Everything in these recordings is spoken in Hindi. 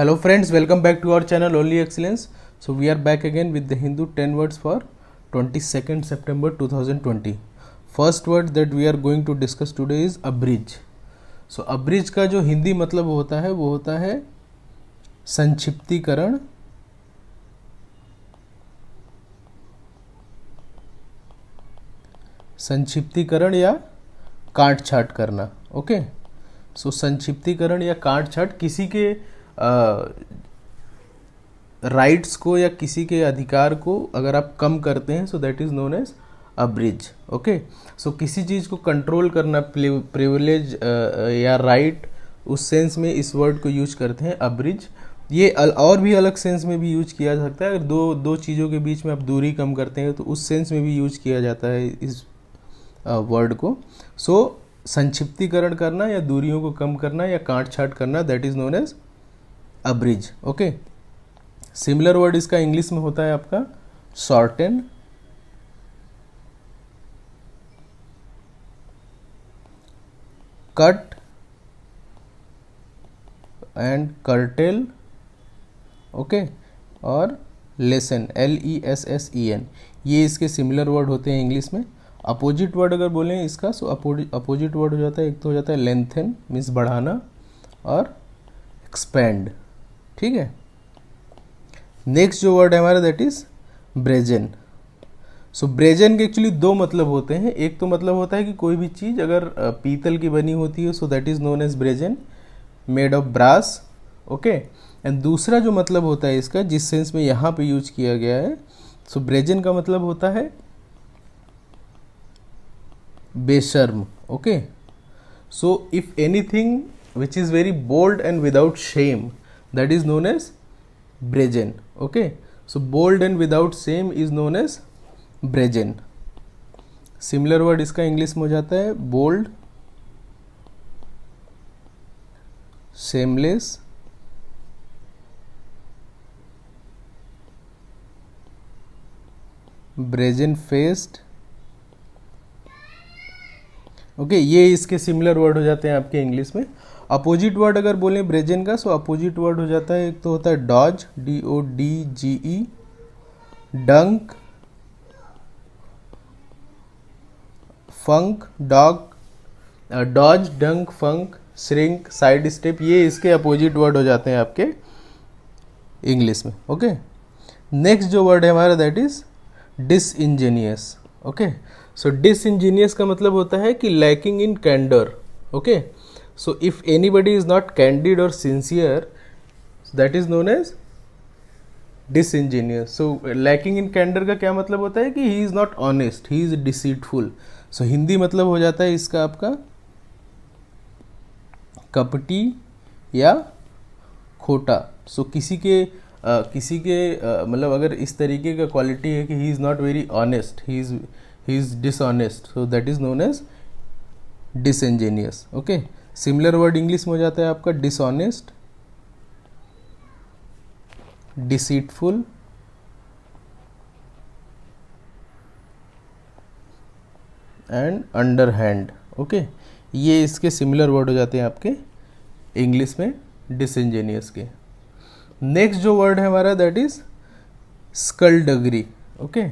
Hello friends, welcome back to our channel Only Excellence. So we are back again with the Hindu 10 words for 22nd September 2020. First word that we are going to discuss today is abridge. So abridge का जो हिंदी मतलब होता है वो होता है संक्षिप्तीकरण, संक्षिप्तीकरण या काट छाट करना. ओके, सो संक्षिप्तीकरण या काट छाट किसी के राइट्स को या किसी के अधिकार को अगर आप कम करते हैं, so that is known as abridge. Okay, so किसी चीज़ को कंट्रोल करना, प्रिविलेज या राइट, उस सेंस में इस वर्ड को यूज करते हैं अब्रिज. ये और भी अलग सेंस में भी यूज किया जा सकता है. अगर दो चीज़ों के बीच में आप दूरी कम करते हैं तो उस सेंस में भी यूज किया जाता है इस वर्ड को. सो संक्षिप्तीकरण करना या दूरियों को कम करना या काट छाट करना, that is known as abridge. Okay, similar word इसका इंग्लिश में होता है आपका shorten, cut and curtail. Okay, और लेसन, LESSEN, ये इसके सिमिलर वर्ड होते हैं इंग्लिश में. अपोजिट वर्ड अगर बोलें इसका, सो अपोजिट वर्ड हो जाता है, एक तो हो जाता है लेंथन मीन्स बढ़ाना, और एक्सपेंड. ठीक है, नेक्स्ट जो वर्ड है हमारा that is brazen. So brazen के एक्चुअली दो मतलब होते हैं. एक तो मतलब होता है कि कोई भी चीज़ अगर पीतल की बनी होती है, so that is known as brazen, made of brass. Okay, and दूसरा जो मतलब होता है इसका, जिस सेंस में यहाँ पे यूज किया गया है, सो ब्रेजन का मतलब होता है बेशर्म. Okay, so if anything which is very bold and without shame, that is known as brazen. Okay, so bold and without shame is known as brazen. Similar word इसका इंग्लिश में हो जाता है bold, shameless, brazen faced. Okay, ये इसके सिमिलर वर्ड हो जाते हैं आपके इंग्लिश में. अपोजिट वर्ड अगर बोलें ब्रेजन का, सो अपोजिट वर्ड हो जाता है, एक तो होता है डॉज, DODGE, डंक, फंक, डॉज, डंक, फंक, श्रिंक, साइड स्टेप, ये इसके अपोजिट वर्ड हो जाते हैं आपके इंग्लिश में. ओके, नेक्स्ट जो वर्ड है हमारा that is disingenuous. Okay, so disingenuous का मतलब होता है कि lacking in candour. Okay, so if anybody is not candid or sincere, that is known as disingenuous. so lacking in candor का क्या मतलब होता है कि he is not honest, he is deceitful. so Hindi मतलब हो जाता है इसका आपका कपटी या खोटा. so किसी के मतलब अगर इस तरीके का क्वालिटी है कि he is not very honest, he is dishonest, so that is known as disingenuous. okay, similar word English में हो जाता है आपका dishonest, deceitful, and underhand. Okay, ये इसके सिमिलर वर्ड हो जाते हैं आपके इंग्लिश में डिसइंजीनियस के. नेक्स्ट जो वर्ड है हमारा that is skulduggery. Okay,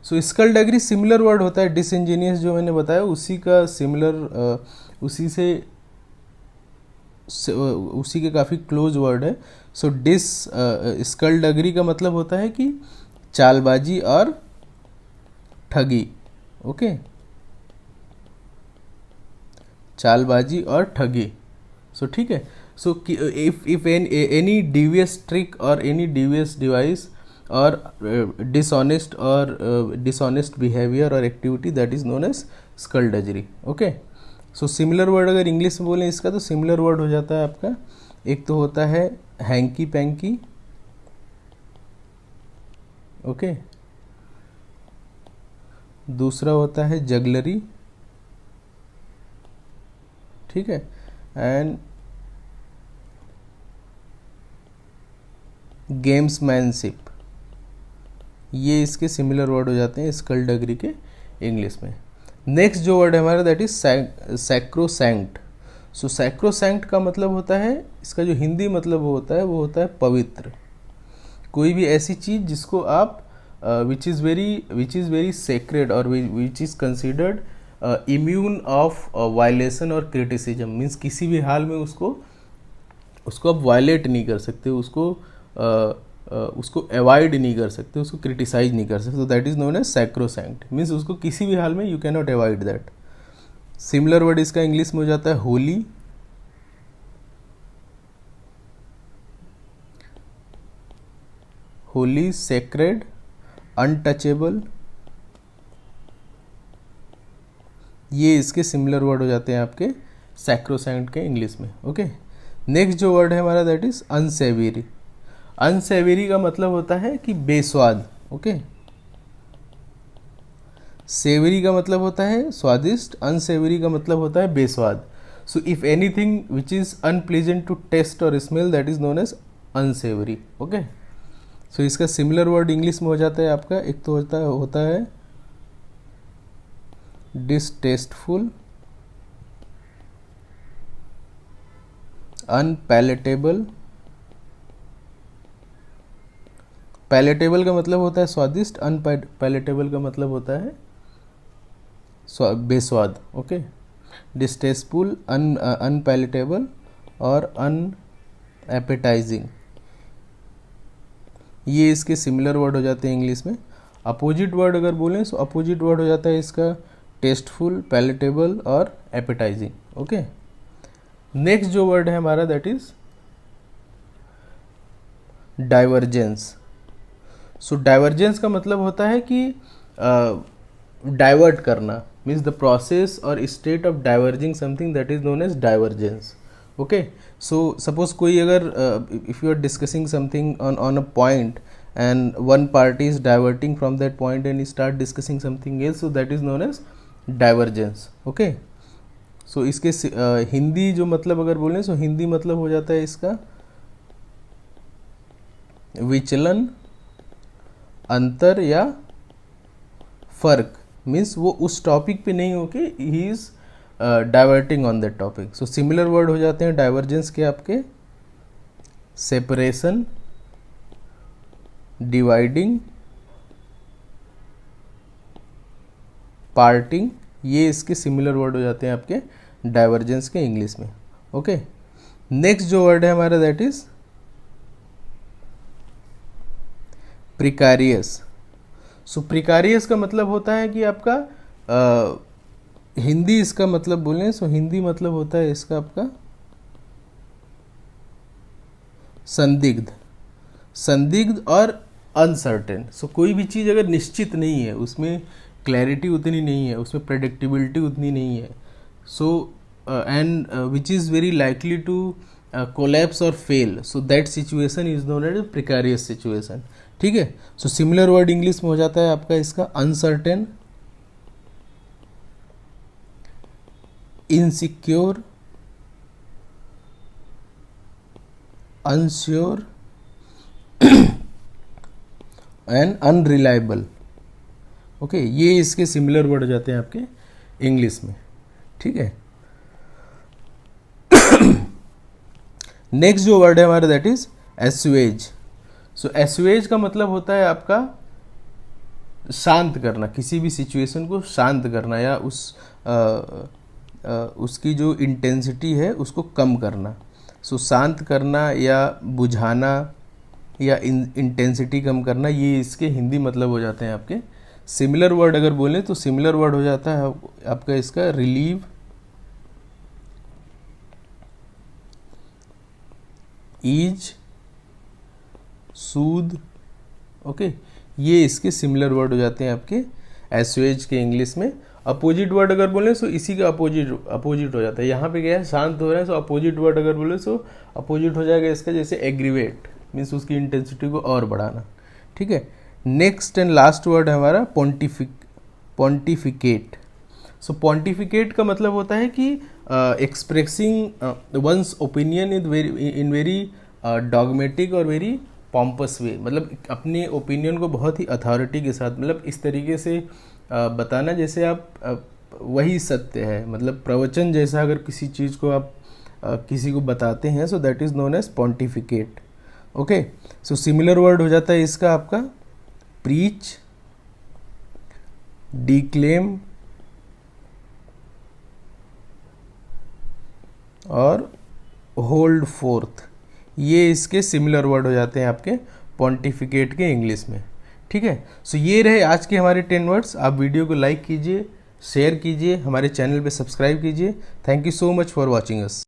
so skulduggery similar word होता है डिसइंजीनियस जो मैंने बताया, उसी का सिमिलर, उसी के काफ़ी क्लोज वर्ड है. सो स्कल्डगरी का मतलब होता है कि चालबाजी और ठगी. ओके, चालबाजी और ठगी. सो ठीक है, so if any devious trick और एनी डिवियस डिवाइस और डिसऑनेस्ट बिहेवियर और activity, that is known as skulduggery. Okay, so similar word अगर इंग्लिश में बोलें इसका, तो सिमिलर वर्ड हो जाता है आपका, एक तो होता है हैंकी पैंकी. ओके, दूसरा होता है जगलरी. ठीक है, एंड गेम्समैनशिप, ये इसके सिमिलर वर्ड हो जाते हैं स्कल्डगरी के इंग्लिश में. नेक्स्ट जो वर्ड है हमारा that is sacrosanct. So sacrosanct का मतलब होता है, इसका जो हिंदी मतलब होता है वो होता है पवित्र। कोई भी ऐसी चीज़ जिसको आप विच इज़ वेरी सेक्रेड और which is considered immune of violation और क्रिटिसिज्म, मीन्स किसी भी हाल में उसको आप वायलेट नहीं कर सकते, उसको अवॉइड नहीं कर सकते, उसको क्रिटिसाइज नहीं कर सकते। तो that is known as sacrosanct, means उसको किसी भी हाल में you can not avoid that. Similar word इसका इंग्लिश में हो जाता है होली, होली, सेक्रेड, अनटचेबल, ये इसके सिमिलर वर्ड हो जाते हैं आपके सैक्रोसैंक्ट के इंग्लिश में। ओके, नेक्स्ट जो वर्ड है हमारा दैट इज अनसेवेरी। अनसेवेरी का मतलब होता है कि बेस्वाद। ओके, सेवरी का मतलब होता है स्वादिष्ट, अनसेवरी का मतलब होता है बेस्वाद। So if anything which is unpleasant to taste और smell that is known as unsavoury. Okay, so इसका सिमिलर वर्ड इंग्लिश में हो जाता है आपका, एक तो होता है डिसटेस्टफुल, अनपैलेटेबल। पैलेटेबल का मतलब होता है स्वादिष्ट, अनपैलेटेबल का मतलब होता है बेस्वाद। ओके, डिस्टेस्टफुल, अनपैलेटेबल और अनएपेटाइजिंग, ये इसके सिमिलर वर्ड हो जाते हैं इंग्लिश में। अपोजिट वर्ड अगर बोलें तो अपोजिट वर्ड हो जाता है इसका टेस्टफुल, पैलेटेबल और एपेटाइजिंग। ओके, नेक्स्ट जो वर्ड है हमारा that is divergence. So divergence का मतलब होता है कि डाइवर्ट करना, मीन्स द प्रोसेस और state of diverging something that is known as divergence. Okay, so suppose कोई अगर if you are discussing something on a point and one party is diverting from that point and start discussing something else, so that is known as divergence. Okay, so इसके हिंदी जो मतलब अगर बोलें तो हिंदी मतलब हो जाता है इसका विचलन, अंतर या फर्क, मीन्स वो उस टॉपिक पे नहीं हो के he is diverting on that topic. So similar word हो जाते हैं डाइवर्जेंस के आपके सेपरेशन, डिवाइडिंग, पार्टिंग, ये इसके सिमिलर वर्ड हो जाते हैं आपके डाइवर्जेंस के इंग्लिश में। ओके, नेक्स्ट जो वर्ड है हमारा that is precarious. So precarious का मतलब होता है कि आपका हिंदी इसका मतलब बोलें सो हिंदी मतलब होता है इसका आपका संदिग्ध, संदिग्ध और अनसर्टेन। सो कोई भी चीज़ अगर निश्चित नहीं है, उसमें क्लैरिटी उतनी नहीं है, उसमें प्रेडिक्टिबिलिटी उतनी नहीं है, so and which is very likely to collapse और fail, so that situation is known as precarious situation. ठीक है, सो सिमिलर वर्ड इंग्लिश में हो जाता है आपका इसका uncertain, insecure, unsure and unreliable. Okay, ये इसके सिमिलर वर्ड हो जाते हैं आपके इंग्लिश में। ठीक है, नेक्स्ट जो वर्ड है हमारा दैट इज एस्वेज। सो एस्वेज का मतलब होता है आपका शांत करना, किसी भी सिचुएशन को शांत करना या उसकी जो इंटेंसिटी है उसको कम करना। सो शांत करना या बुझाना या इंटेंसिटी कम करना, ये इसके हिंदी मतलब हो जाते हैं आपके। सिमिलर वर्ड अगर बोलें तो सिमिलर वर्ड हो जाता है आपका इसका रिलीव, ईज, सूद। ओके, ये इसके सिमिलर वर्ड हो जाते हैं आपके एस्वेज के इंग्लिश में। अपोजिट वर्ड अगर बोले तो इसी का अपोजिट हो जाता है। यहाँ पे क्या है, शांत हो रहा है, सो अपोजिट वर्ड अगर बोले तो अपोजिट हो जाएगा इसका जैसे एग्रीवेट, मीन्स उसकी इंटेंसिटी को और बढ़ाना। ठीक है, नेक्स्ट एंड लास्ट वर्ड है हमारा पॉन्टिफिकेट। सो पॉन्टिफिकेट का मतलब होता है कि expressing once opinion in very dogmatic और वेरी पॉम्पस वे, मतलब अपने ओपिनियन को बहुत ही अथॉरिटी के साथ, मतलब इस तरीके से बताना जैसे आप वही सत्य है, मतलब प्रवचन जैसा अगर किसी चीज़ को आप किसी को बताते हैं, so that is known as pontificate. Okay, so similar word हो जाता है इसका आपका प्रीच, डिक्लेम और होल्ड फोर्थ, ये इसके सिमिलर वर्ड हो जाते हैं आपके पॉन्टिफिकेट के इंग्लिश में। ठीक है, सो ये रहे आज के हमारे 10 वर्ड्स। आप वीडियो को लाइक कीजिए, शेयर कीजिए, हमारे चैनल पे सब्सक्राइब कीजिए। Thank you so much for watching us.